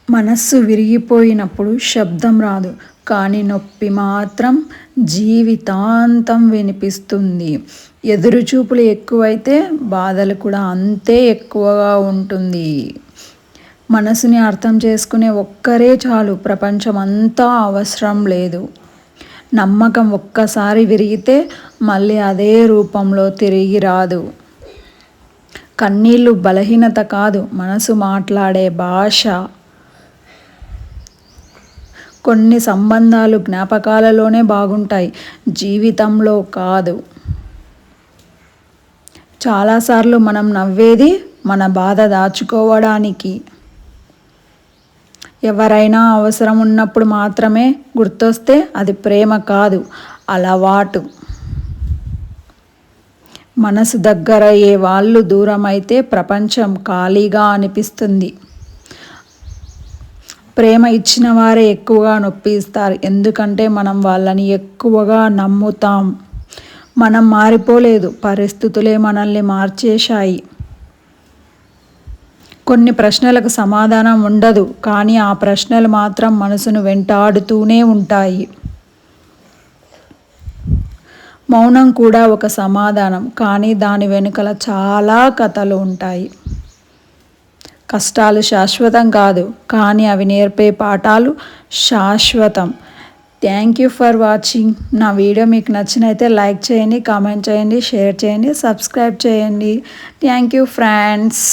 మనస్సు విరిగిపోయినప్పుడు శబ్దం రాదు, కానీ నొప్పి మాత్రం జీవితాంతం వినిపిస్తుంది. ఎదురుచూపులు ఎక్కువైతే బాధలు కూడా అంతే ఎక్కువగా ఉంటుంది. మనసుని అర్థం చేసుకునే ఒక్కరే చాలు, ప్రపంచం అంతా అవసరం లేదు. నమ్మకం ఒక్కసారి విరిగితే మళ్ళీ అదే రూపంలో తిరిగి రాదు. కన్నీళ్ళు బలహీనత కాదు, మనసు మాట్లాడే భాష. కొన్ని సంబంధాలు జ్ఞాపకాలలోనే బాగుంటాయి, జీవితంలో కాదు. చాలాసార్లు మనం నవ్వేది మన బాధ దాచుకోవడానికి. ఎవరైనా అవసరం ఉన్నప్పుడు మాత్రమే గుర్తొస్తే అది ప్రేమ కాదు, అలవాటు. మనసు దగ్గరయ్యే వాళ్ళు దూరమైతే ప్రపంచం ఖాళీగా అనిపిస్తుంది. ప్రేమ ఇచ్చిన వారే ఎక్కువగా నొప్పి ఇస్తారు, ఎందుకంటే మనం వాళ్ళని ఎక్కువగా నమ్ముతాం. మనం మారిపోలేదు, పరిస్థితులే మనల్ని మార్చేశాయి. కొన్ని ప్రశ్నలకు సమాధానం ఉండదు, కానీ ఆ ప్రశ్నలు మాత్రం మనసును వెంటాడుతూనే ఉంటాయి. మౌనం కూడా ఒక సమాధానం, కానీ దాని వెనుకల చాలా కథలు ఉంటాయి. కష్టాలు శాశ్వతం కాదు, కానీ అవి నేర్పే పాఠాలు శాశ్వతం. Thank you for watching. నా వీడియో మీకు నచ్చినైతే లైక్ చేయండి, కామెంట్ చేయండి, షేర్ చేయండి, సబ్స్క్రైబ్ చేయండి. Thank you friends.